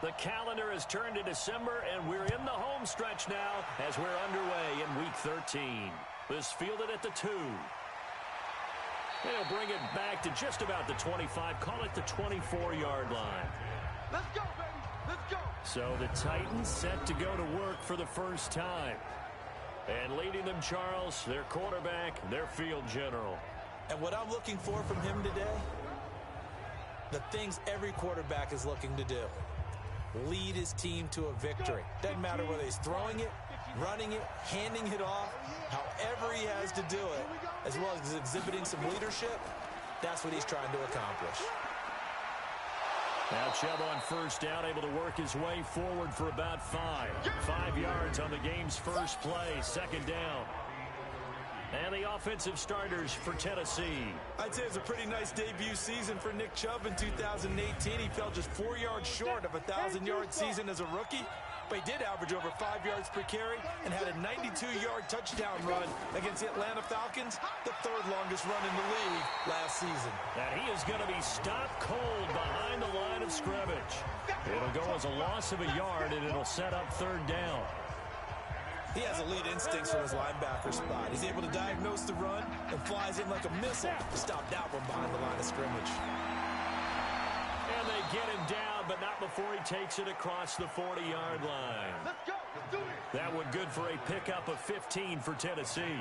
The calendar has turned to December, and we're in the home stretch now as we're underway in Week 13. This fielded at the 2. They'll bring it back to just about the 25, call it the 24-yard line. Let's go, baby. Let's go. So the Titans set to go to work for the first time. And leading them, Charles, their quarterback, their field general. And what I'm looking for from him today, the things every quarterback is looking to do. Lead his team to a victory. Doesn't matter whether he's throwing it, running it, handing it off, however he has to do it, as well as exhibiting some leadership, that's what he's trying to accomplish. Now Chubb on first down, able to work his way forward for about 5. 5 yards on the game's first play, second down. And the offensive starters for Tennessee. I'd say it was a pretty nice debut season for Nick Chubb in 2018. He fell just 4 yards short of a 1,000-yard season as a rookie. But he did average over 5 yards per carry and had a 92-yard touchdown run against the Atlanta Falcons, the third longest run in the league last season. And he is going to be stopped cold behind the line of scrimmage. It'll go as a loss of a yard, and it'll set up third down. He has elite instincts from his linebacker spot. He's able to diagnose the run and flies in like a missile to stop that one behind the line of scrimmage. And they get him down, but not before he takes it across the 40-yard line. Let's go. Let's do it. That one good for a pickup of 15 for Tennessee.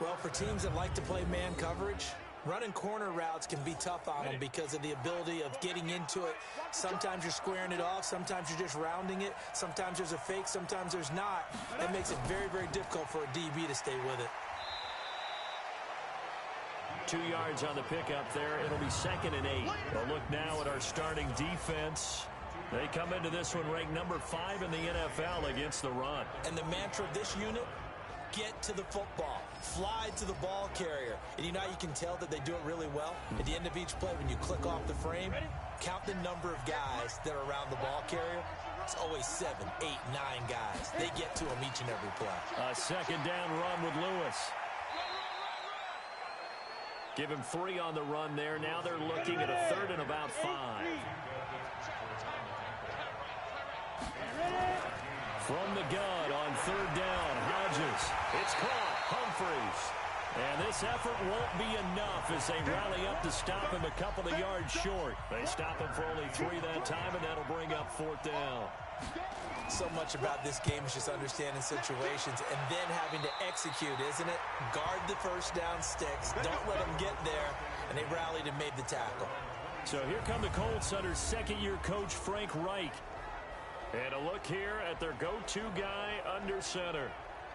Well, for teams that like to play man coverage, running corner routes can be tough on them because of the ability of getting into it. Sometimes you're squaring it off. Sometimes you're just rounding it. Sometimes there's a fake. Sometimes there's not. That makes it very, very difficult for a DB to stay with it. 2 yards on the pickup there. It'll be 2nd and 8. We'll look now at our starting defense. They come into this one ranked number 5 in the NFL against the run. And the mantra of this unit, get to the football, fly to the ball carrier. And you know how you can tell that they do it really well? At the end of each play, when you click off the frame, count the number of guys that are around the ball carrier. It's always 7, 8, 9 guys. They get to them each and every play. A second down run with Lewis. Give him 3 on the run there. Now they're looking at a 3rd and about 5. From the gun on 3rd down, Hodges. It's caught. Humphreys. And this effort won't be enough as they rally up to stop him a couple of yards short. They stop him for only 3 that time, and that'll bring up 4th down. So much about this game is just understanding situations and then having to execute, isn't it? Guard the first down sticks. Don't let them get there. And they rallied and made the tackle. So here come the Colts under second-year coach Frank Reich. And a look here at their go-to guy under center.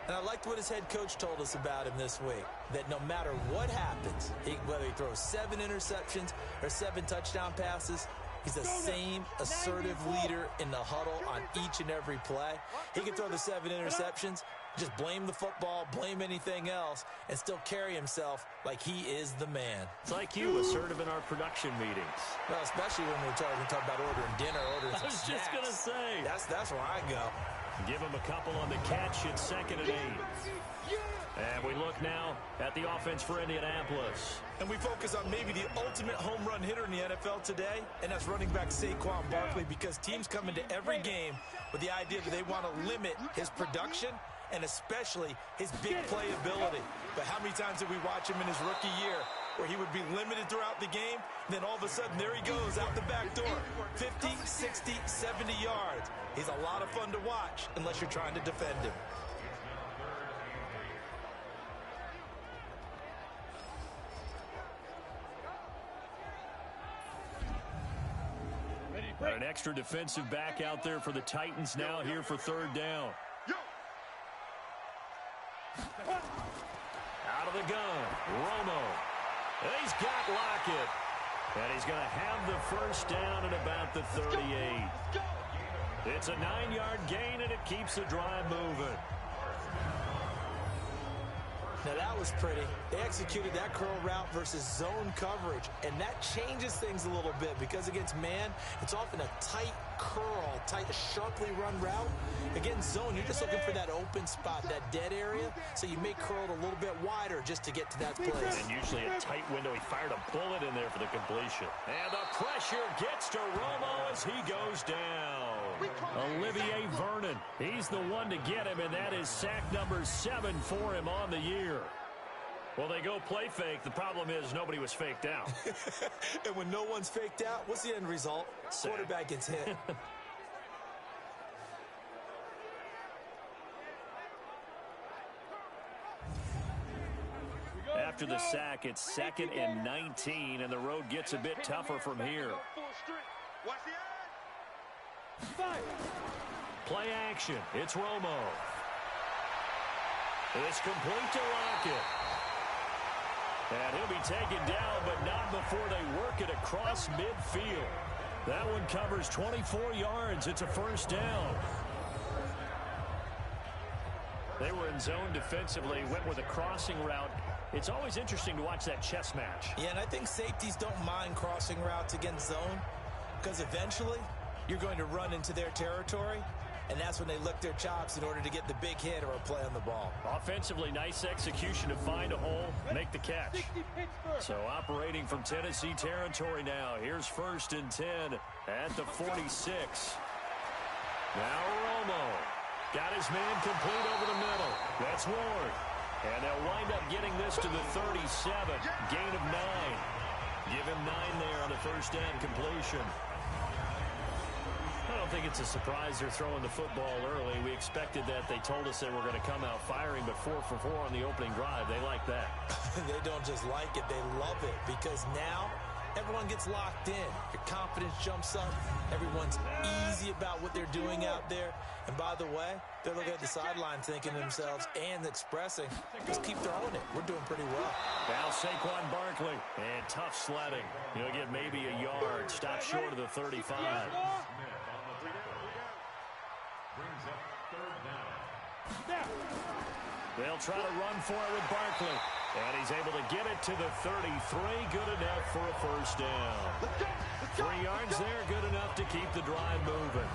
And I liked what his head coach told us about him this week, that no matter what happens, whether he throws 7 interceptions or 7 touchdown passes, he's the same assertive leader in the huddle on each and every play. He can throw the 7 interceptions, just blame the football, blame anything else, and still carry himself like he is the man. It's like you, assertive in our production meetings. Well, especially when we're talk about ordering dinner, ordering some snacks. I was just going to say. That's where I go. Give him a couple on the catch. It's 2nd and 8. And we look now at the offense for Indianapolis. And we focus on maybe the ultimate home run hitter in the NFL today, and that's running back Saquon Barkley, because teams come into every game with the idea that they want to limit his production and especially his big play ability. But how many times did we watch him in his rookie year where he would be limited throughout the game, and then all of a sudden there he goes out the back door, 50, 60, 70 yards. He's a lot of fun to watch unless you're trying to defend him. An extra defensive back out there for the Titans now here for 3rd down. Out of the gun, Romo. And he's got Lockett. And he's going to have the first down at about the 38. It's a 9-yard gain, and it keeps the drive moving. Now that was pretty. They executed that curl route versus zone coverage, and that changes things a little bit because against man, it's often a tight curl, tight, sharply run route. Again, zone, you're just looking for that open spot, that dead area, so you may curl it a little bit wider just to get to that place. And usually a tight window. He fired a bullet in there for the completion. And the pressure gets to Romo as he goes down. Olivier Vernon, he's the one to get him, and that is sack number 7 for him on the year. Well, they go play fake. The problem is nobody was faked out. And when no one's faked out, what's the end result? Sack. Quarterback gets hit. After the sack, it's 2nd and 19, and the road gets a bit tougher from here. Play action. It's Romo. It's complete to Lockett. And he'll be taken down, but not before they work it across midfield. That one covers 24 yards. It's a first down. They were in zone defensively, went with a crossing route. It's always interesting to watch that chess match. Yeah, and I think safeties don't mind crossing routes against zone because eventually you're going to run into their territory, and that's when they lick their chops in order to get the big hit or a play on the ball. Offensively, nice execution to find a hole, make the catch. So operating from Tennessee territory now. Here's 1st and 10 at the 46. Now Romo. Got his man complete over the middle. That's Ward. And they'll wind up getting this to the 37. Gain of 9. Give him 9 there on the first down completion. I don't think it's a surprise they're throwing the football early. We expected that. They told us they were going to come out firing, but 4 for 4 on the opening drive. They like that. They don't just like it, they love it, because now everyone gets locked in. Your confidence jumps up. Everyone's easy about what they're doing out there. And by the way, they're looking at the sideline thinking to themselves and expressing, just keep throwing it. We're doing pretty well. Now Saquon Barkley. And tough sledding. He'll get maybe a yard. Stop short of the 35. They'll try to run for it with Barkley. And he's able to get it to the 33. Good enough for a first down. 3 yards there, good enough to keep the drive moving.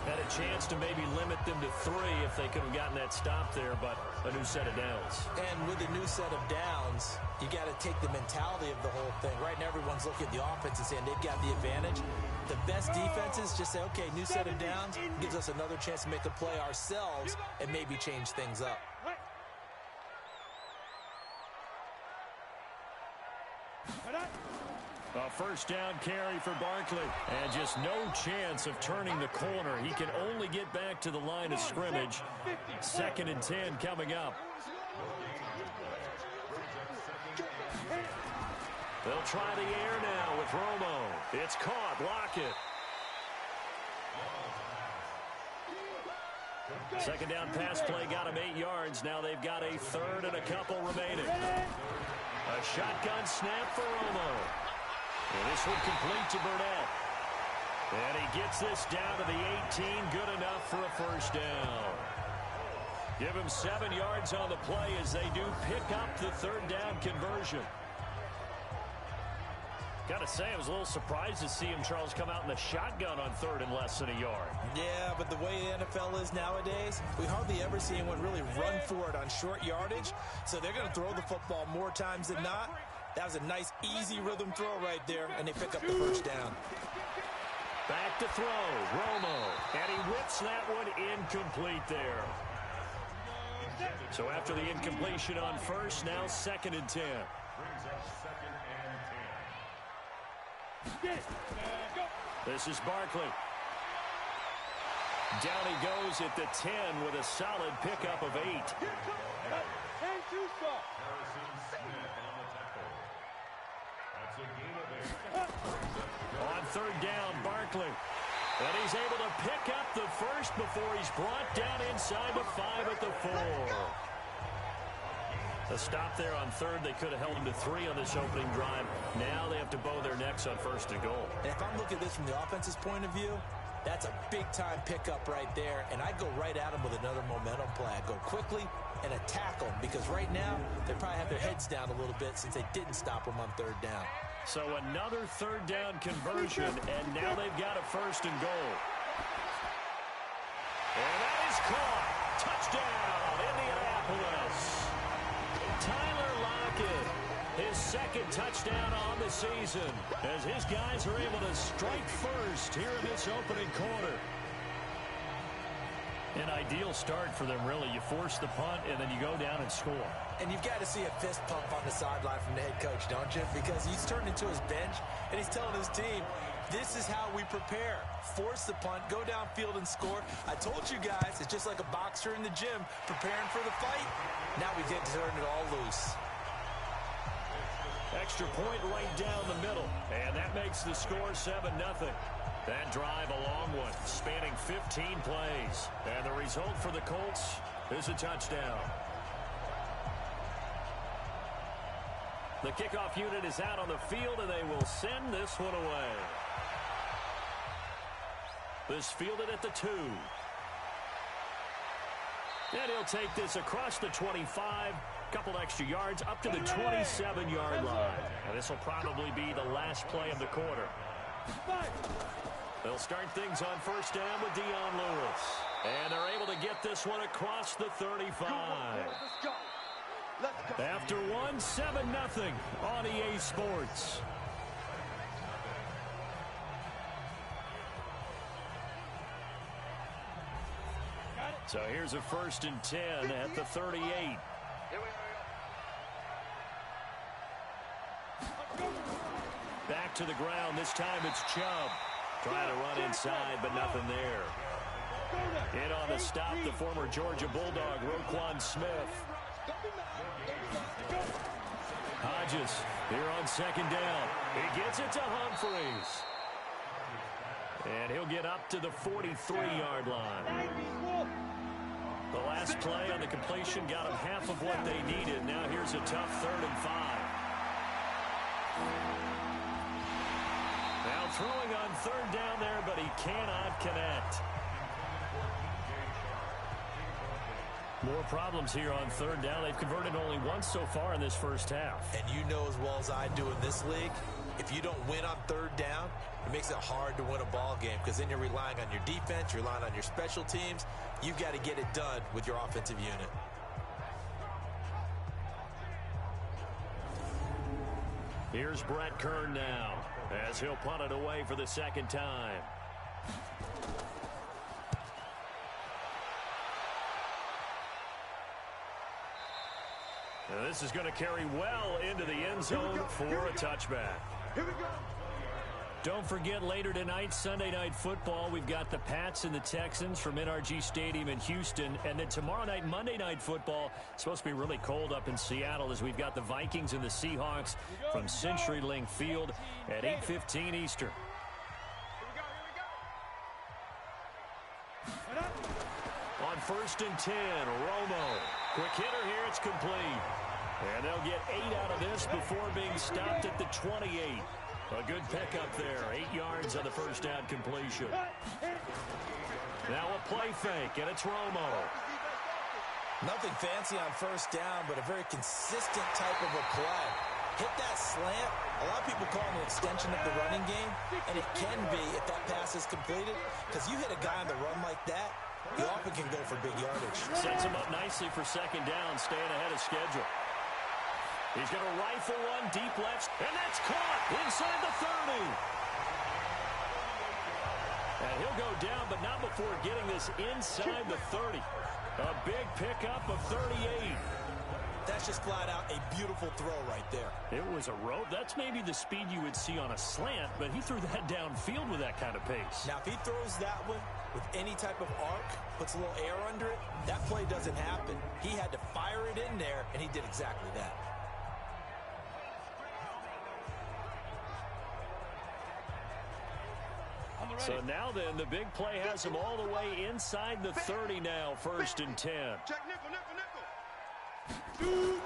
Had a chance to maybe limit them to 3 if they could have gotten that stop there, but a new set of downs. And with a new set of downs, you got to take the mentality of the whole thing. Right now, everyone's looking at the offense and saying they've got the advantage. The best defenses just say, okay, new set of downs gives us another chance to make a play ourselves and maybe change things up. A first down carry for Barkley. And just no chance of turning the corner. He can only get back to the line of scrimmage. 2nd and 10 coming up. They'll try the air now with Romo. It's caught. Lockett. Second down pass play got him 8 yards. Now they've got a 3rd and a couple remaining. A shotgun snap for Romo. And this one complete to Burnett. And he gets this down to the 18. Good enough for a first down. Give him 7 yards on the play as they do pick up the 3rd down conversion. Got to say, I was a little surprised to see him, Charles, come out in the shotgun on 3rd and less than a yard. Yeah, but the way the NFL is nowadays, we hardly ever see anyone really run for it on short yardage. So they're going to throw the football more times than not. That was a nice, easy rhythm throw right there, and they pick up the first down. Back to throw, Romo, and he whips that one incomplete there. So after the incompletion on first, now 2nd and 10. This is Barkley. Down he goes at the 10 with a solid pickup of 8. On 3rd down, Barkley. And he's able to pick up the first before he's brought down inside the 5 at the 4. A stop there on 3rd. They could have held him to 3 on this opening drive. Now they have to bow their necks on 1st and goal. And if I'm looking at this from the offense's point of view, that's a big-time pickup right there. And I go right at him with another momentum play. I go quickly and attack them because right now they probably have their heads down a little bit since they didn't stop him on 3rd down. So another third down conversion, and now they've got a 1st and goal. And that is caught. Touchdown, Indianapolis. Tyler Lockett, his 2nd touchdown on the season, as his guys are able to strike first here in this opening quarter. An ideal start for them, really. You force the punt, and then you go down and score. And you've got to see a fist pump on the sideline from the head coach, don't you? Because he's turned into his bench, and he's telling his team, this is how we prepare. Force the punt, go downfield and score. I told you guys, it's just like a boxer in the gym preparing for the fight. Now we get to turn it all loose. Extra point right down the middle, and that makes the score 7-0. That drive a long one, spanning 15 plays. And the result for the Colts is a touchdown. The kickoff unit is out on the field, and they will send this one away. This fielded at the 2. And he'll take this across the 25. Couple extra yards up to the 27-yard line. And this will probably be the last play of the quarter. They'll start things on 1st down with Dion Lewis. And they're able to get this one across the 35. After 1, 7-0 on EA Sports. So here's a 1st and 10 at the 38. Back to the ground. This time it's Chubb. Trying to run inside, but nothing there. In on the stop, the former Georgia Bulldog, Roquan Smith. Hodges here on 2nd down. He gets it to Humphries. And he'll get up to the 43-yard line. The last play on the completion got him half of what they needed. Now here's a tough 3rd and 5. Now throwing on 3rd down there, but he cannot connect. More problems here on 3rd down. They've converted only once so far in this first half. And you know as well as I do in this league, if you don't win on 3rd down, it makes it hard to win a ball game because then you're relying on your defense, you're relying on your special teams. You've got to get it done with your offensive unit. Here's Brett Kern now as he'll punt it away for the 2nd time. Now this is going to carry well into the end zone for a touchback. Here we go. Don't forget, later tonight, Sunday Night Football, we've got the Pats and the Texans from NRG Stadium in Houston. And then tomorrow night, Monday Night Football, it's supposed to be really cold up in Seattle as we've got the Vikings and the Seahawks from CenturyLink Field at 8:15 Eastern. On 1st and 10, Romo. Quick hitter here, it's complete. And they'll get 8 out of this before being stopped at the 28. A good pickup there. 8 yards on the 1st down completion. Now a play fake, and it's Romo. Nothing fancy on 1st down, but a very consistent type of a play. Hit that slant. A lot of people call it an extension of the running game, and it can be if that pass is completed, because you hit a guy on the run like that, he often can go for big yardage. Sets him up nicely for 2nd down, staying ahead of schedule. He's going to rifle one deep left, and that's caught inside the 30. And he'll go down, but not before getting this inside the 30. A big pickup of 38. That's just flat out a beautiful throw right there. It was a rope. That's maybe the speed you would see on a slant, but he threw that downfield with that kind of pace. Now, if he throws that one with any type of arc, puts a little air under it, that play doesn't happen. He had to fire it in there, and he did exactly that. So now then, the big play has him all the way inside the 30 now, 1st and 10. Check nickel, nickel, nickel.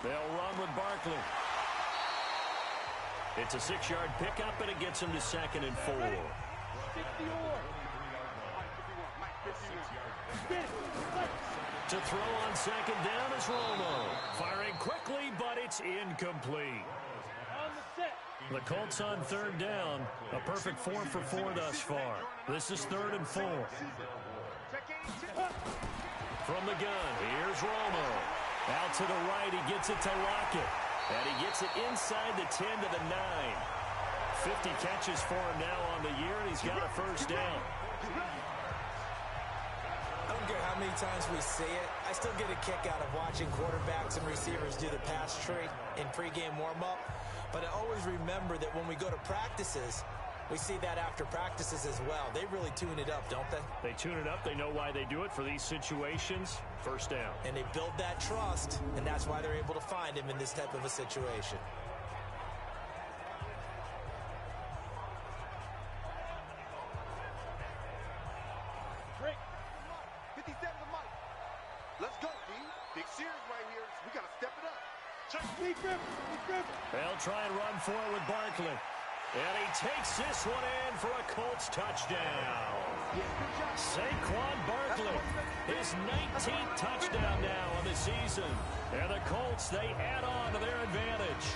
They'll run with Barkley. It's a 6-yard pickup, and it gets him to 2nd and 4. To throw on 2nd down is Romo. Firing quickly, but it's incomplete. On the set. The Colts on third down. A perfect 4 for 4 thus far. This is 3rd and 4. From the gun, here's Romo. Out to the right, he gets it to Lockett. And he gets it inside the 10 to the 9. 50 catches for him now on the year, and he's got a first down. I don't care how many times we see it. I still get a kick out of watching quarterbacks and receivers do the pass tree in pregame warm-up. But I always remember that when we go to practices, we see that after practices as well. They really tune it up, don't they? They tune it up. They know why they do it for these situations. First down. And they build that trust, and that's why they're able to find him in this type of a situation. Great. 57 to Mike. Let's go, D. Big series right here. We got to step it up. Check. They'll try and run for it with Barkley. And he takes this one in for a Colts touchdown. Saquon Barkley, his 19th touchdown now on the season. And the Colts, they add on to their advantage.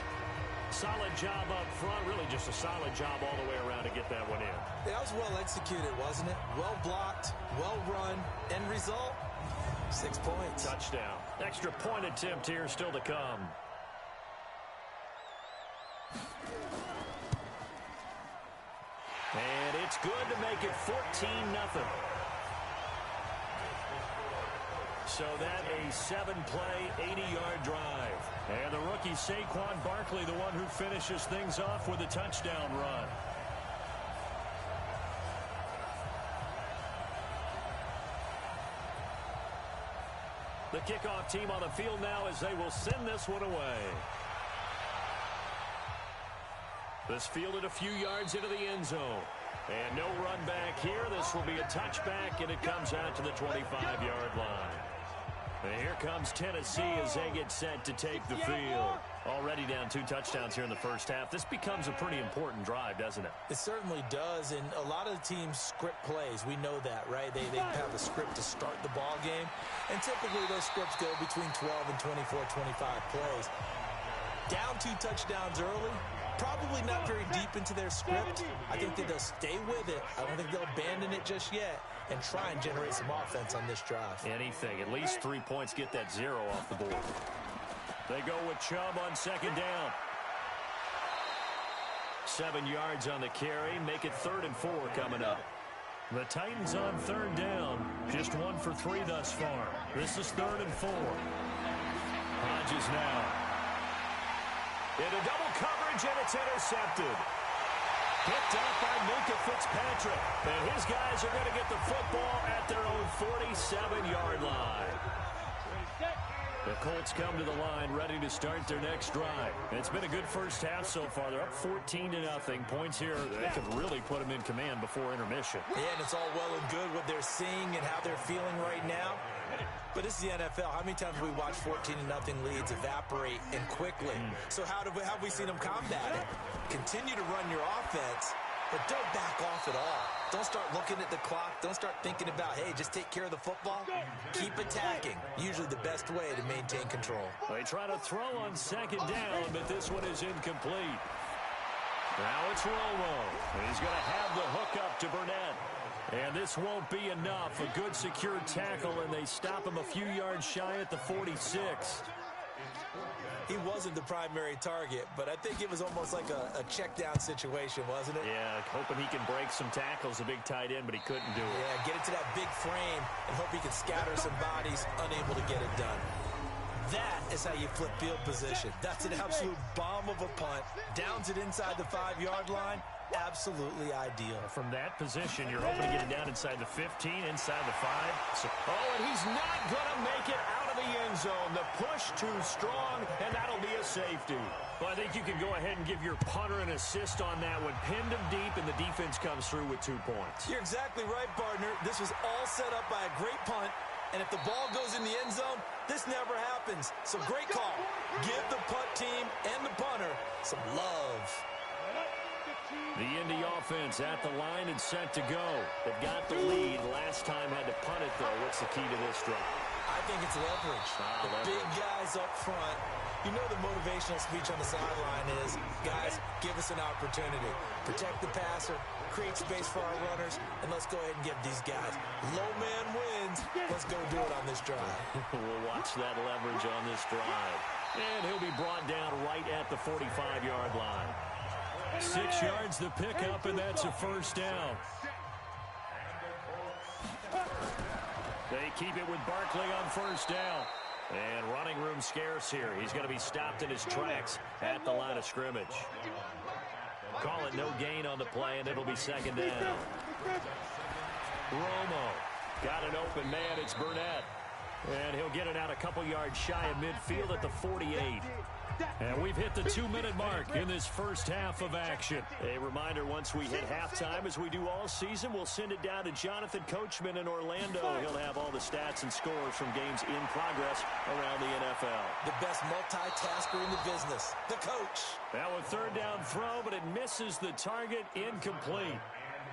Solid job up front, really just a solid job all the way around to get that one in. That was well executed, wasn't it? Well blocked, well run. End result, 6 points. Touchdown. Extra point attempt here still to come. And it's good to make it 14-0. So that a 7-play, 80-yard drive. And the rookie Saquon Barkley, the one who finishes things off with a touchdown run. The kickoff team on the field now as they will send this one away. This fielded a few yards into the end zone. And no run back here. This will be a touchback, and it comes out to the 25-yard line. And here comes Tennessee as they get set to take the field. Already down 2 touchdowns here in the first half. This becomes a pretty important drive, doesn't it? It certainly does, and a lot of the teams script plays. We know that, right? They have a script to start the ball game, and typically those scripts go between 12 and 24, 25 plays. Down 2 touchdowns early, probably not very deep into their script. I think that they'll stay with it. I don't think they'll abandon it just yet and try and generate some offense on this drive. Anything. At least 3 points, get that 0 off the board. They go with Chubb on second down. 7 yards on the carry. Make it 3rd and 4 coming up. The Titans on third down. Just 1 for 3 thus far. This is 3rd and 4. Hodges now. Into double coverage, and it's intercepted. Picked up by Minka Fitzpatrick. And his guys are going to get the football at their own 47-yard line. The Colts come to the line ready to start their next drive. And it's been a good first half so far. They're up 14-0. Points here, they could really put them in command before intermission. Yeah, and it's all well and good what they're seeing and how they're feeling right now. But this is the NFL. How many times have we watched 14-0 leads evaporate and quickly? So how have we seen them combat it? Continue to run your offense, but don't back off at all. Don't start looking at the clock. Don't start thinking about, hey, just take care of the football. Keep attacking. Usually the best way to maintain control. They try to throw on second down, but this one is incomplete. Now it's Romo. He's going to have the hook up to Burnett. And this won't be enough. A good secure tackle, and they stop him a few yards shy at the 46. He wasn't the primary target, but I think it was almost like a check-down situation, wasn't it? Yeah, hoping he can break some tackles, a big tight end, but he couldn't do it. Yeah, get it to that big frame and hope he can scatter some bodies, unable to get it done. That is how you flip field position. That's an absolute bomb of a punt. Downs it inside the 5-yard line. Absolutely ideal. From that position, you're hoping to get it down inside the 15, inside the 5. And he's not going to make it out of the end zone. The push too strong, and that'll be a safety. Well, I think you can go ahead and give your punter an assist on that one. Pinned him deep, and the defense comes through with 2 points. You're exactly right, partner. This was all set up by a great punt, and if the ball goes in the end zone, this never happens. So great call. Give the punt team and the punter some love. The Indy offense at the line and set to go. They've got the lead. Last time had to punt it, though. What's the key to this drive? I think it's leverage. The big guys up front. You know the motivational speech on the sideline is, guys, give us an opportunity. Protect the passer, create space for our runners, and let's go ahead and give these guys. Low man wins. Let's go do it on this drive. We'll watch that leverage on this drive. And he'll be brought down right at the 45-yard line. 6 yards the pickup, and that's a first down. They keep it with Barkley on first down. And running room scarce here. He's going to be stopped in his tracks at the line of scrimmage. Call it no gain on the play, and it'll be second down. Romo got an open man. It's Burnett. And he'll get it out a couple yards shy of midfield at the 48. And we've hit the 2-minute mark in this first half of action. A reminder, once we hit halftime, as we do all season, we'll send it down to Jonathan Coachman in Orlando. He'll have all the stats and scores from games in progress around the NFL. The best multitasker in the business, the coach. Now a third down throw, but it misses the target, incomplete.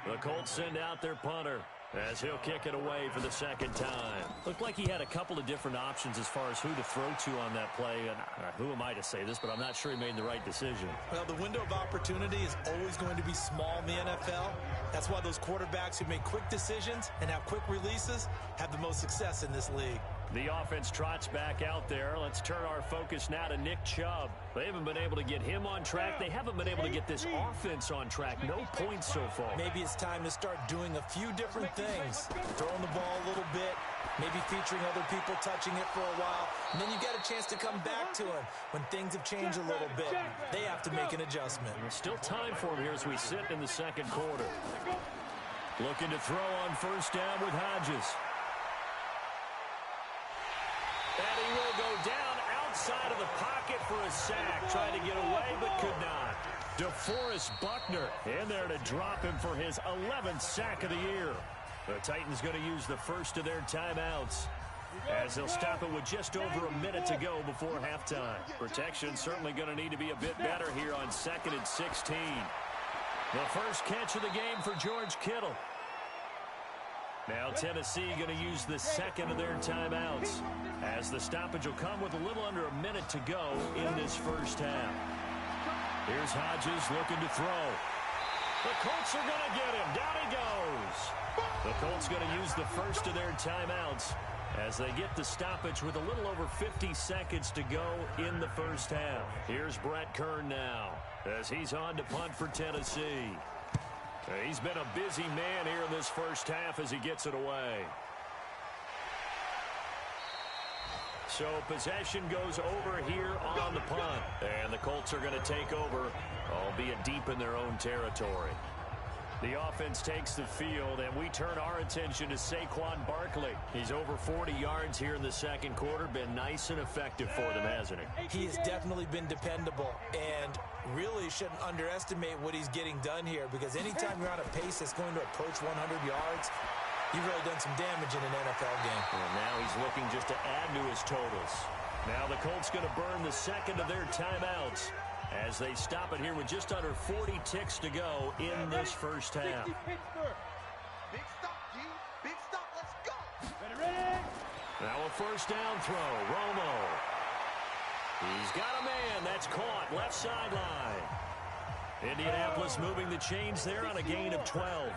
The Colts send out their punter as he'll kick it away for the second time. Looked like he had a couple of different options as far as who to throw to on that play. And who am I to say this, but I'm not sure he made the right decision. Well, the window of opportunity is always going to be small in the NFL. That's why those quarterbacks who make quick decisions and have quick releases have the most success in this league. The offense trots back out there. Let's turn our focus now to Nick Chubb. They haven't been able to get him on track. They haven't been able to get this offense on track. No points so far. Maybe it's time to start doing a few different things. Throwing the ball a little bit, maybe featuring other people touching it for a while, and then you get a chance to come back to him when things have changed a little bit. They have to make an adjustment. There's still time for him here as we sit in the second quarter. Looking to throw on first down with Hodges. And he will go down outside of the pocket for a sack. Tried to get away, but could not. DeForest Buckner in there to drop him for his 11th sack of the year. The Titans going to use the first of their timeouts as they'll stop it with just over a minute to go before halftime. Protection certainly going to need to be a bit better here on 2nd and 16. The first catch of the game for George Kittle. Now Tennessee going to use the second of their timeouts as the stoppage will come with a little under a minute to go in this first half. Here's Hodges looking to throw. The Colts are going to get him. Down he goes. The Colts going to use the first of their timeouts as they get the stoppage with a little over 50 seconds to go in the first half. Here's Brett Kern now as he's on to punt for Tennessee. He's been a busy man here in this first half as he gets it away. So possession goes over here on the punt. And the Colts are going to take over, albeit deep in their own territory. The offense takes the field, and we turn our attention to Saquon Barkley. He's over 40 yards here in the second quarter. Been nice and effective for them, hasn't he? He has definitely been dependable, and really shouldn't underestimate what he's getting done here, because anytime you're on a pace that's going to approach 100 yards, you've really done some damage in an NFL game. And now he's looking just to add to his totals. Now the Colts going to burn the second of their timeouts as they stop it here with just under 40 ticks to go in this first half. Big stop, G. Big stop. Let's go. Now a first down throw. Romo. He's got a man. That's caught. Left sideline. Indianapolis moving the chains there on a gain of 12.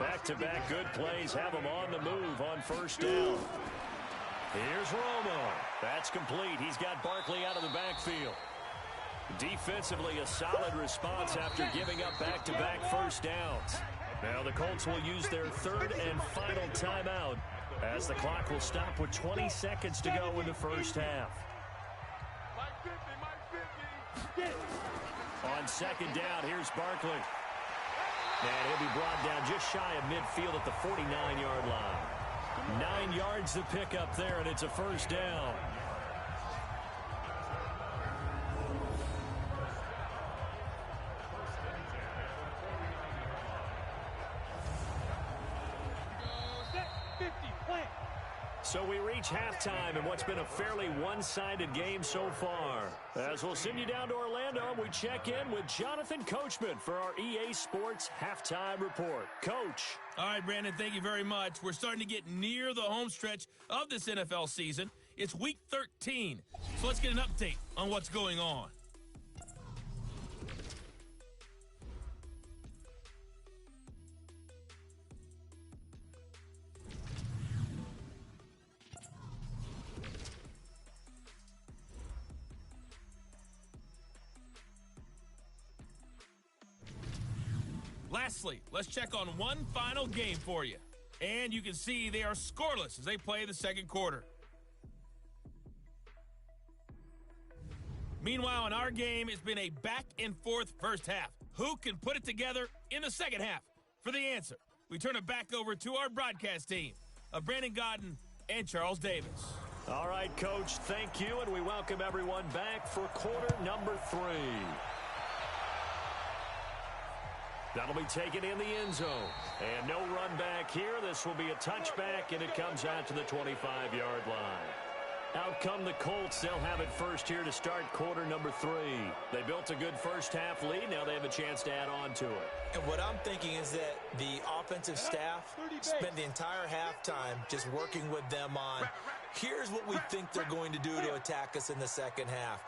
Back-to-back good plays have him on the move on first down. Here's Romo. That's complete. He's got Barkley out of the backfield. Defensively, a solid response after giving up back-to-back first downs. Now the Colts will use their third and final timeout as the clock will stop with 20 seconds to go in the first half. On second down, here's Barkley. And he'll be brought down just shy of midfield at the 49-yard line. 9 yards to pick up there, and it's a first down. So we reach halftime in what's been a fairly one-sided game so far. As we'll send you down to Orlando, we check in with Jonathan Coachman for our EA Sports Halftime Report. Coach. All right, Brandon, thank you very much. We're starting to get near the home stretch of this NFL season. It's Week 13, so let's get an update on what's going on. Lastly, let's check on one final game for you. And you can see they are scoreless as they play the second quarter. Meanwhile, in our game, it's been a back-and-forth first half. Who can put it together in the second half? For the answer, we turn it back over to our broadcast team of Brandon Godden and Charles Davis. All right, Coach, thank you, and we welcome everyone back for quarter number 3. That'll be taken in the end zone. And no run back here. This will be a touchback, and it comes out to the 25-yard line. Out come the Colts. They'll have it first here to start quarter number 3. They built a good first-half lead. Now they have a chance to add on to it. And what I'm thinking is that the offensive staff spent the entire halftime just working with them on, here's what we think they're going to do to attack us in the second half.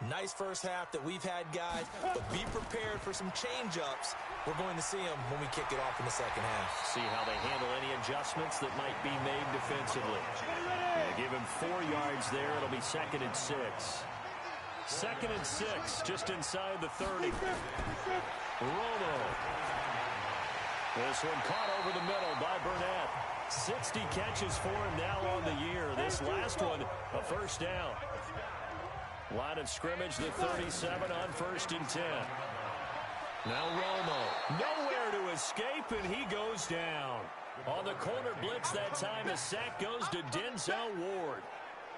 Nice first half that we've had, guys, but be prepared for some change-ups. We're going to see them when we kick it off in the second half. See how they handle any adjustments that might be made defensively. They give him 4 yards there. It'll be 2nd and 6. 2nd and 6, just inside the 30. Romo. This one caught over the middle by Burnett. 60 catches for him now on the year. This last one, a first down. Line of scrimmage, the 37 on 1st and 10. Now Romo, nowhere to escape, and he goes down. On the corner blitz that time, a sack goes to Denzel Ward.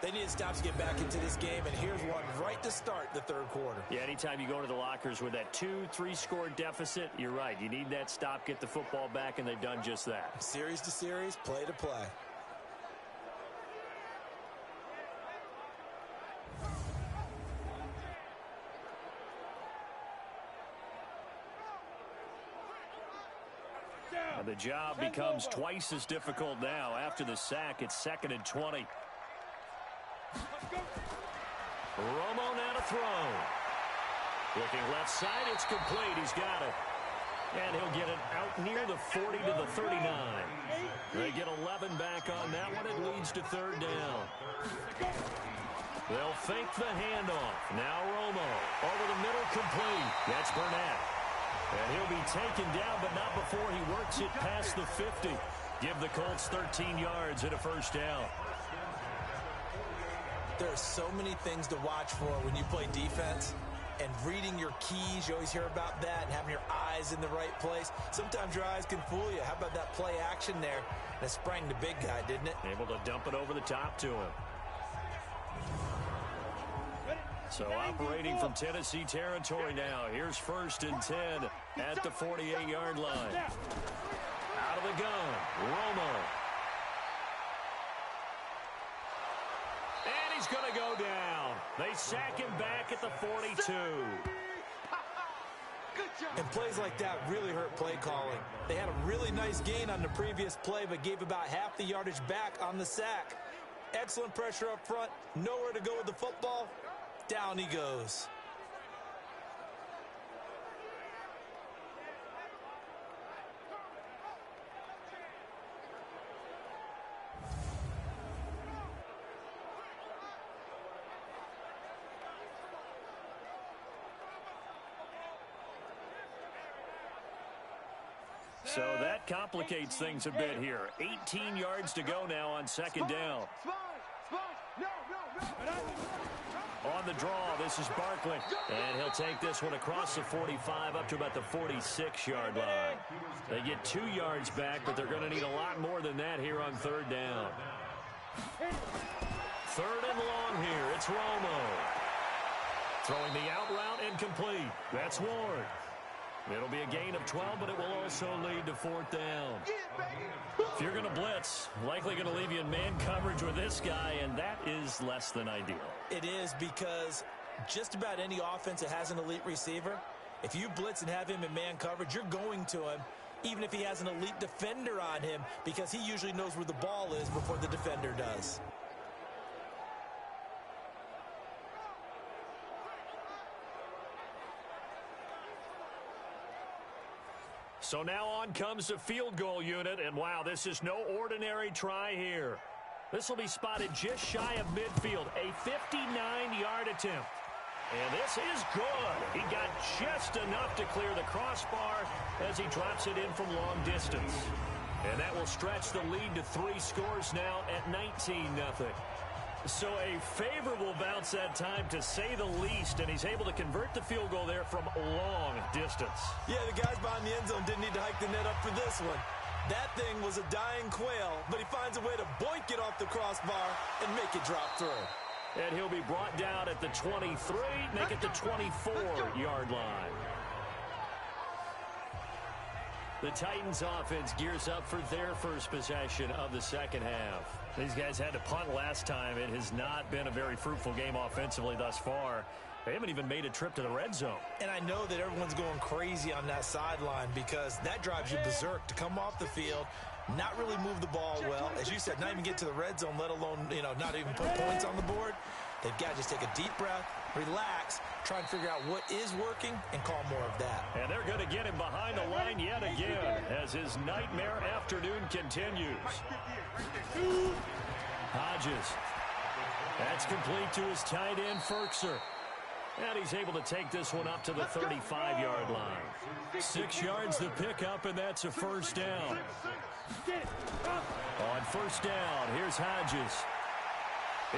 They need to stop to get back into this game, and here's one right to start the third quarter. Yeah, anytime you go to the lockers with that 2-3 score deficit, you're right. You need that stop, get the football back, and they've done just that. Series to series, play to play. The job becomes twice as difficult now. After the sack, it's 2nd and 20. Romo now to throw. Looking left side, it's complete. He's got it. And he'll get it out near the 40 to the 39. They get 11 back on that one. It leads to 3rd down. They'll fake the handoff. Now Romo over the middle, complete. That's Burnett. And he'll be taken down, but not before he works it past the 50. Give the Colts 13 yards and a first down. There are so many things to watch for when you play defense. And reading your keys, you always hear about that, and having your eyes in the right place. Sometimes your eyes can fool you. How about that play action there? That sprang the big guy, didn't it? Able to dump it over the top to him. So operating from Tennessee territory now. Here's 1st and 10 at the 48-yard line. Out of the gun, Romo. And he's going to go down. They sack him back at the 42. And plays like that really hurt play calling. They had a really nice gain on the previous play, but gave about half the yardage back on the sack. Excellent pressure up front. Nowhere to go with the football. Down he goes. So that complicates things a bit here. 18 yards to go now on 2nd down. On the draw, this is Barkley. And he'll take this one across the 45 up to about the 46-yard line. They get 2 yards back, but they're going to need a lot more than that here on 3rd down. 3rd and long here. It's Romo. Throwing the out route incomplete. That's Ward. It'll be a gain of 12, but it will also lead to 4th down. If you're going to blitz, likely going to leave you in man coverage with this guy, and that is less than ideal. It is, because just about any offense that has an elite receiver, if you blitz and have him in man coverage, you're going to him, even if he has an elite defender on him, because he usually knows where the ball is before the defender does. So now on comes the field goal unit, and wow, this is no ordinary try here. This will be spotted just shy of midfield, a 59-yard attempt. And this is good. He got just enough to clear the crossbar as he drops it in from long distance. And that will stretch the lead to 3 scores now at 19-0. So a favorable bounce that time, to say the least, and he's able to convert the field goal there from long distance. Yeah, the guys behind the end zone didn't need to hike the net up for this one. That thing was a dying quail, but he finds a way to boink it off the crossbar and make it drop through. And he'll be brought down at the 23, make it the 24-yard line. The Titans offense gears up for their first possession of the second half. These guys had to punt last time. It has not been a very fruitful game offensively thus far. They haven't even made a trip to the red zone. And I know that everyone's going crazy on that sideline, because that drives you berserk to come off the field, not really move the ball well. As you said, not even get to the red zone, let alone, not even put points on the board. They've got to just take a deep breath, relax, try and figure out what is working, and call more of that. And they're going to get him behind the line yet again as his nightmare afternoon continues. Hodges. That's complete to his tight end, Ferkser. And he's able to take this one up to the 35-yard line. 6 yards the pickup, and that's a first down. On first down, here's Hodges.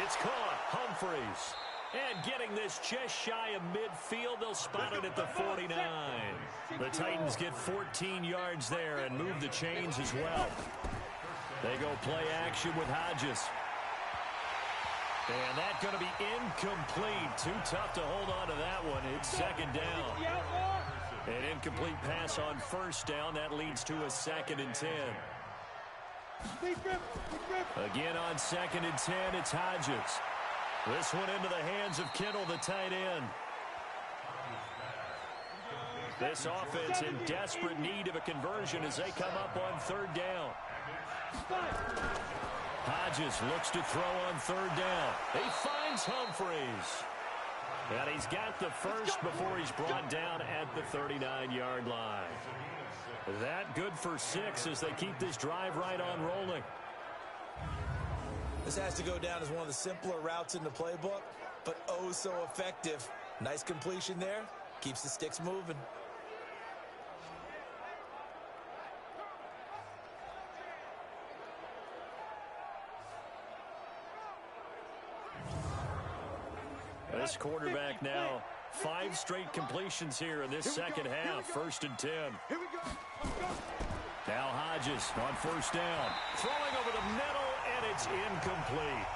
It's caught. Humphreys. And getting this just shy of midfield, they'll spot it at the 49. The Titans get 14 yards there and move the chains as well. They go play action with Hodges. And that's going to be incomplete. Too tough to hold on to that one. It's second down. An incomplete pass on first down. That leads to a 2nd and 10. Again on 2nd and 10, it's Hodges. This one into the hands of Kittle, the tight end. This offense in desperate need of a conversion as they come up on 3rd down. Hodges looks to throw on 3rd down. He finds Humphreys. And he's got the first before he's brought down at the 39-yard line. That good for 6 as they keep this drive right on rolling. This has to go down as one of the simpler routes in the playbook, but oh so effective. Nice completion there. Keeps the sticks moving. This quarterback now 5 straight completions here in this second half. 1st and 10. Now Hodges on 1st down. Throwing over the middle, and it's incomplete.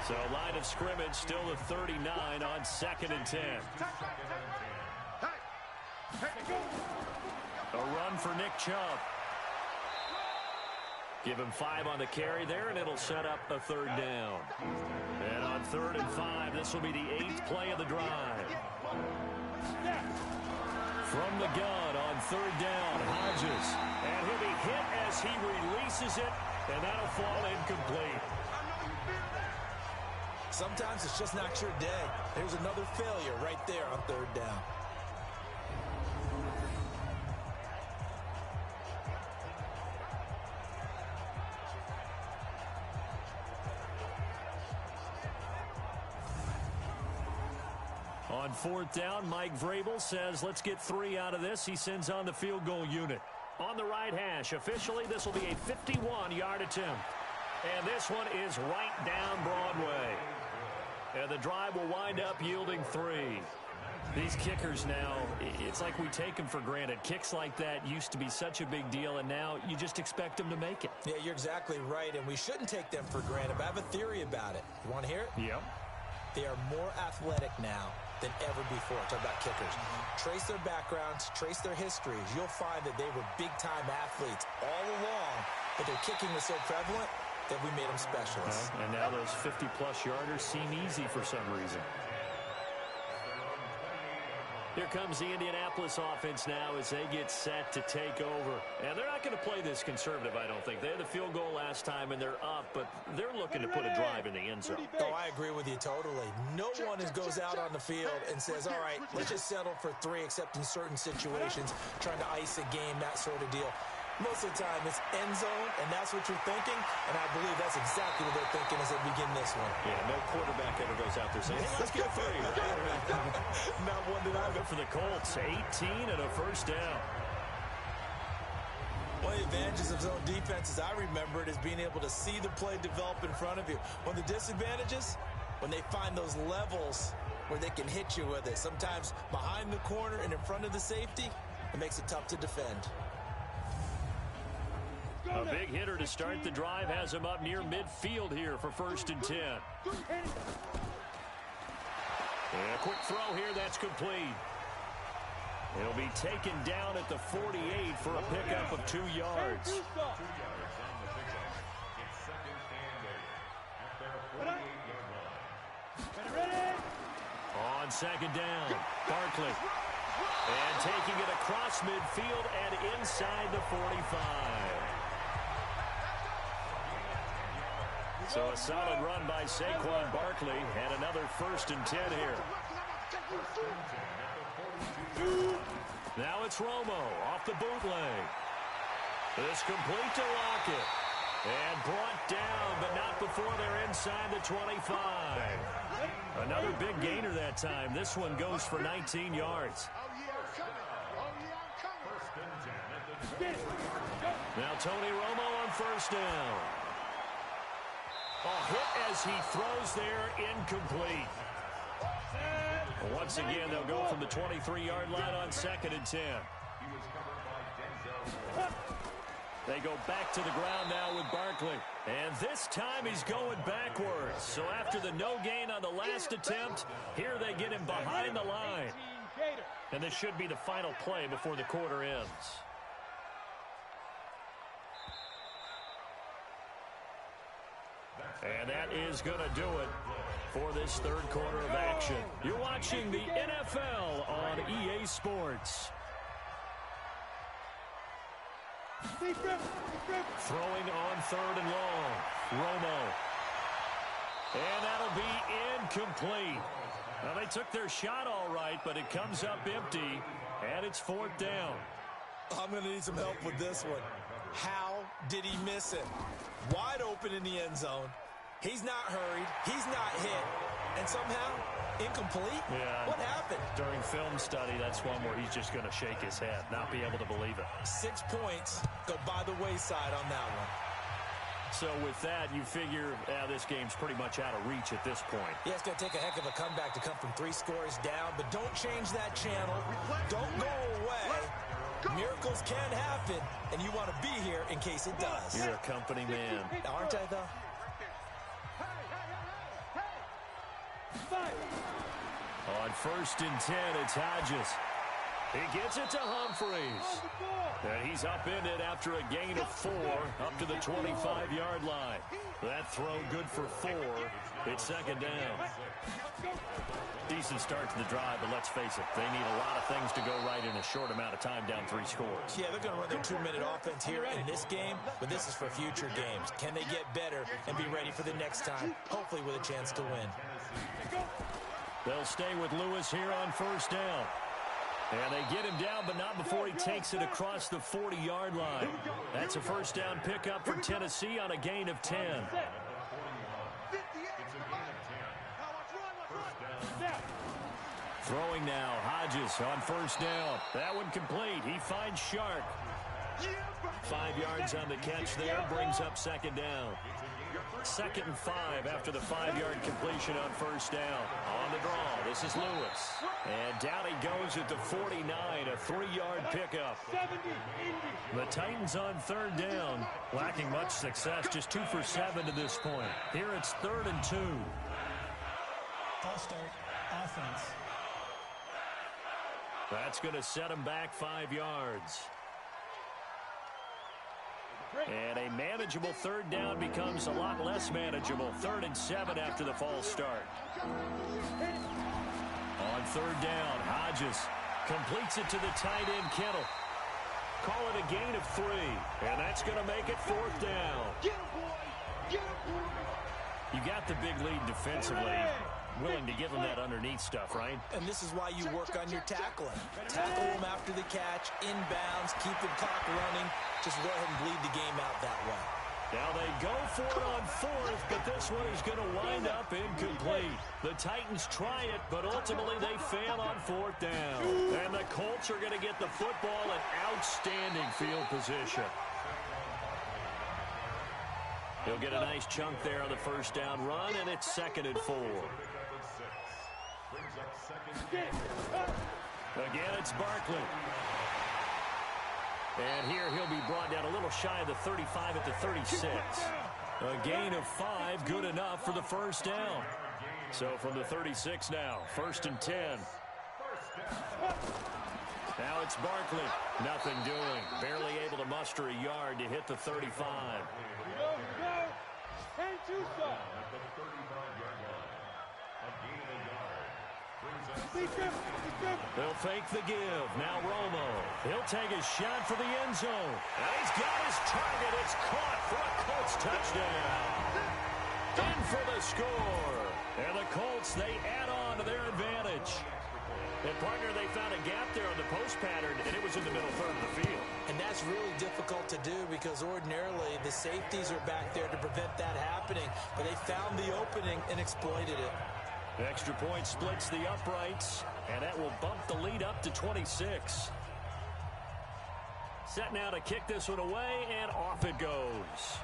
So line of scrimmage still the 39 on 2nd and 10. A run for Nick Chubb. Give him 5 on the carry there, and it'll set up a 3rd down. And on 3rd and 5, this will be the 8th play of the drive. From the gun on 3rd down, Hodges. And he'll be hit as he releases it, and that'll fall incomplete. Sometimes it's just not your day. There's another failure right there on 3rd down. On 4th down, Mike Vrabel says, let's get 3 out of this. He sends on the field goal unit. On the right hash, officially, this will be a 51-yard attempt. And this one is right down Broadway. And the drive will wind up yielding 3. These kickers now, it's like we take them for granted. Kicks like that used to be such a big deal, and now you just expect them to make it. Yeah, you're exactly right, and we shouldn't take them for granted, but I have a theory about it. You want to hear it? Yep. They are more athletic now. than ever before. Talk about kickers. Trace their backgrounds, trace their histories. You'll find that they were big-time athletes all along, but their kicking was so prevalent that we made them specialists. And now those 50-plus yarders seem easy for some reason. Here comes the Indianapolis offense now as they get set to take over. And they're not going to play this conservative, I don't think. They had the field goal last time, and they're up, but they're looking to put a drive in the end zone. Oh, I agree with you totally. No one goes out on the field and says, all right, let's just settle for 3, except in certain situations, trying to ice a game, that sort of deal. Most of the time, it's end zone, and that's what you're thinking, and I believe that's exactly what they're thinking as they begin this one. Yeah, no quarterback ever goes out there saying, hey, let's get 3. Not one that I've Good for the Colts, 18 and a first down. One of the advantages of zone defense, as I remember it, is being able to see the play develop in front of you. One of the disadvantages, when they find those levels where they can hit you with it, sometimes behind the corner and in front of the safety, it makes it tough to defend. A big hitter to start the drive has him up near midfield here for 1st and 10. And a quick throw here, that's complete. It'll be taken down at the 48 for a pickup of 2 yards. On 2nd down, Barkley. And taking it across midfield and inside the 45. So a solid run by Saquon Barkley and another 1st and 10 here. Now it's Romo off the bootleg. It's complete to Lockett. And brought down, but not before they're inside the 25. Another big gainer that time. This one goes for 19 yards. Now Tony Romo on 1st down. A hit as he throws there, incomplete. Once again, they'll go from the 23-yard line on 2nd and 10. They go back to the ground now with Barkley. And this time he's going backwards. So after the no gain on the last attempt, here they get him behind the line. And this should be the final play before the quarter ends. And that is going to do it for this 3rd quarter of action. You're watching the NFL on EA Sports. Throwing on 3rd and long. Romo. And that'll be incomplete. Now, they took their shot all right, but it comes up empty, and it's 4th down. I'm going to need some help with this one. How did he miss it? Wide open in the end zone. He's not hurried. He's not hit. And somehow, incomplete? Yeah. What happened? During film study, that's one where he's just going to shake his head, not be able to believe it. 6 points go by the wayside on that one. So with that, you figure this game's pretty much out of reach at this point. Yeah, it's going to take a heck of a comeback to come from 3 scores down, but don't change that channel. Don't go away. Miracles can happen, and you want to be here in case it does. You're a company man. Aren't I, though? On 1st and 10, it's Hodges. He gets it to Humphries. And he's upended after a gain of 4 up to the 25-yard line. That throw good for 4. It's 2nd down. Decent start to the drive, but let's face it, they need a lot of things to go right in a short amount of time, down 3 scores. Yeah, they're going to run their 2-minute offense here in this game, but this is for future games. Can they get better and be ready for the next time, hopefully with a chance to win? They'll stay with Lewis here on 1st down. And they get him down, but not before he takes it across the 40-yard line. That's a 1st down pickup for Tennessee on a gain of 10. Throwing now, Hodges on 1st down. That one complete. He finds Shark. 5 yards on the catch there, brings up 2nd down. 2nd and 5 after the 5-yard completion on 1st down. On the draw, this is Lewis. And down he goes at the 49, a 3-yard pickup. The Titans on 3rd down, lacking much success, just 2 for 7 to this point. Here it's 3rd and 2. False start, offense. That's going to set him back 5 yards. And a manageable third down becomes a lot less manageable. 3rd and 7 after the false start. On 3rd down, Hodges completes it to the tight end, Kittle. Call it a gain of 3, and that's going to make it 4th down. Get him, boy! Get him, boy! You got the big lead defensively. Willing to give him that underneath stuff, right? And this is why you work on your tackling. Tackle them after the catch, inbounds, keep the clock running. Just go ahead and bleed the game out that way. Now they go for it on 4th, but this one is going to wind up incomplete. The Titans try it, but ultimately they fail on 4th down. And the Colts are going to get the football in outstanding field position. He'll get a nice chunk there on the 1st down run, and it's 2nd and 4. Again, it's Barkley. And here he'll be brought down a little shy of the 35 at the 36. A gain of 5, good enough for the 1st down. So from the 36 now, 1st and 10. Now it's Barkley. Nothing doing. Barely able to muster a yard to hit the 35. They'll fake the give. Now Romo. He'll take a shot for the end zone. And he's got his target. It's caught for a Colts touchdown. In for the score. And the Colts, they add on to their advantage. And, partner, they found a gap there on the post pattern, and it was in the middle third of the field. And that's really difficult to do because ordinarily the safeties are back there to prevent that happening. But they found the opening and exploited it. Extra point splits the uprights, and that will bump the lead up to 26. Set now to kick this one away, and off it goes.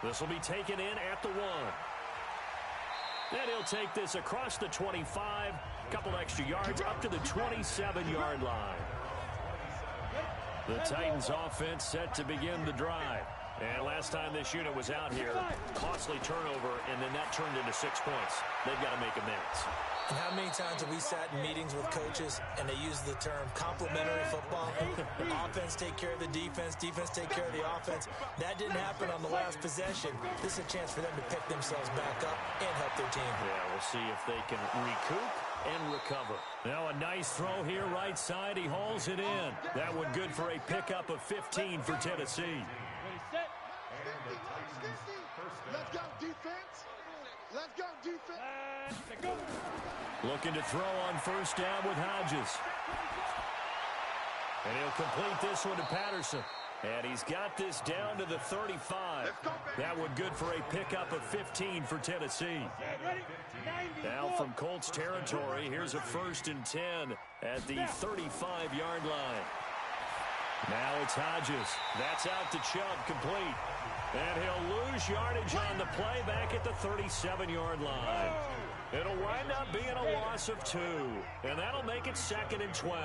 This will be taken in at the 1. And he'll take this across the 25, couple extra yards up to the 27-yard line. The Titans offense set to begin the drive. And last time this unit was out here, costly turnover, and then that turned into 6 points. They've got to make amends. And how many times have we sat in meetings with coaches and they use the term complementary football? Offense take care of the defense, defense take care of the offense. That didn't happen on the last possession. This is a chance for them to pick themselves back up and help their team. Yeah, we'll see if they can recoup and recover. Now a nice throw here right side. He hauls it in. That one good for a pickup of 15 for Tennessee. Let's go, defense. Let's go, defense. Looking to throw on 1st down with Hodges. And he'll complete this one to Patterson. And he's got this down to the 35. That one good for a pickup of 15 for Tennessee. Now from Colts territory, here's a 1st and 10 at the 35-yard line. Now it's Hodges. That's out to Chubb, complete. And he'll lose yardage on the play back at the 37-yard line. It'll wind up being a loss of 2. And that'll make it 2nd and 12.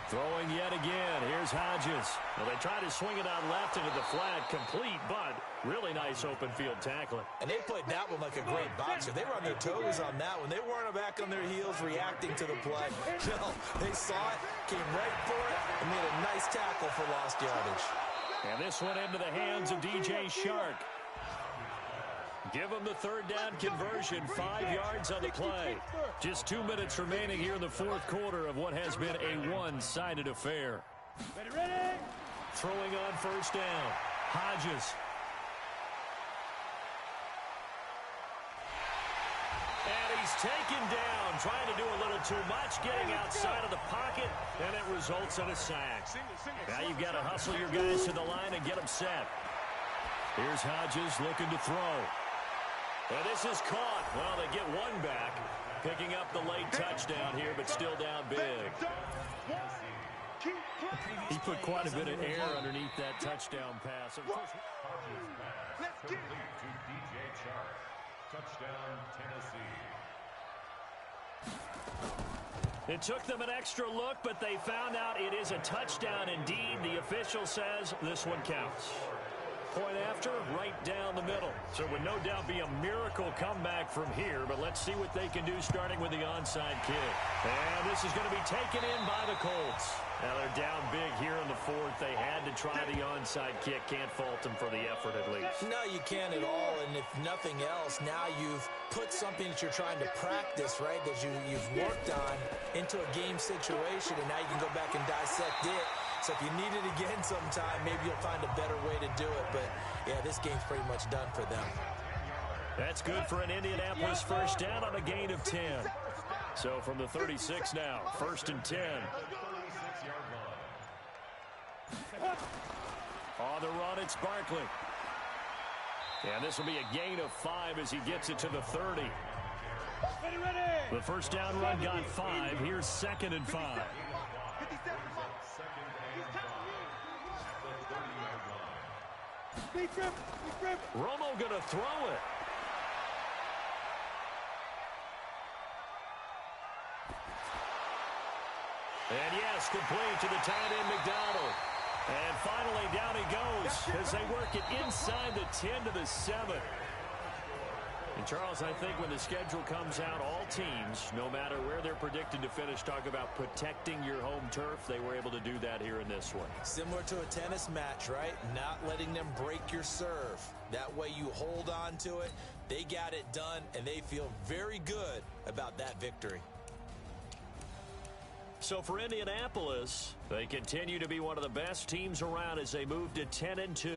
Throwing yet again. Here's Hodges. Well, they try to swing it out left into the flat. Complete, but really nice open field tackling. And they played that one like a great boxer. They were on their toes on that one. They weren't back on their heels reacting to the play. No, they saw it, came right for it, and made a nice tackle for lost yardage. And this one into the hands of DJ Shark. Give him the 3rd down conversion, 5 yards on the play. Just 2 minutes remaining here in the 4th quarter of what has been a one-sided affair. Ready? Throwing on 1st down, Hodges. And he's taken down, trying to do a little too much, getting outside of the pocket, and it results in a sack. Now you've got to hustle your guys to the line and get them set. Here's Hodges looking to throw. And this is caught. Well, they get one back, picking up the late touchdown here, but still down big. He put quite a bit of air underneath that touchdown pass. Let's get it. To DJ Chark. Touchdown, Tennessee. It took them an extra look, but they found out it is a touchdown indeed. The official says this one counts. point after, right down the middle. So it would no doubt be a miracle comeback from here, but let's see what they can do starting with the onside kick. And this is going to be taken in by the Colts. Now they're down big here in the fourth. They had to try the onside kick. Can't fault them for the effort at least. No, you can't at all. And if nothing else, now you've put something that you're trying to practice, right, that you've worked on into a game situation, and now you can go back and dissect it. So if you need it again sometime, maybe you'll find a better way to do it. But, yeah, this game's pretty much done for them. That's good for an Indianapolis first down on a gain of 10. So from the 36 now, 1st and 10. On the run, it's Barkley. And this will be a gain of 5 as he gets it to the 30. The first down run got 5. Here's 2nd and 5. Romo going to throw it. And yes, complete to the tight end, McDonald. And finally, down he goes as they work it inside the 10 to the 7. And, Charles, I think when the schedule comes out, all teams, no matter where they're predicted to finish, talk about protecting your home turf. They were able to do that here in this one. Similar to a tennis match, right? Not letting them break your serve. That way you hold on to it. They got it done, and they feel very good about that victory. So for Indianapolis, they continue to be one of the best teams around as they move to 10-2.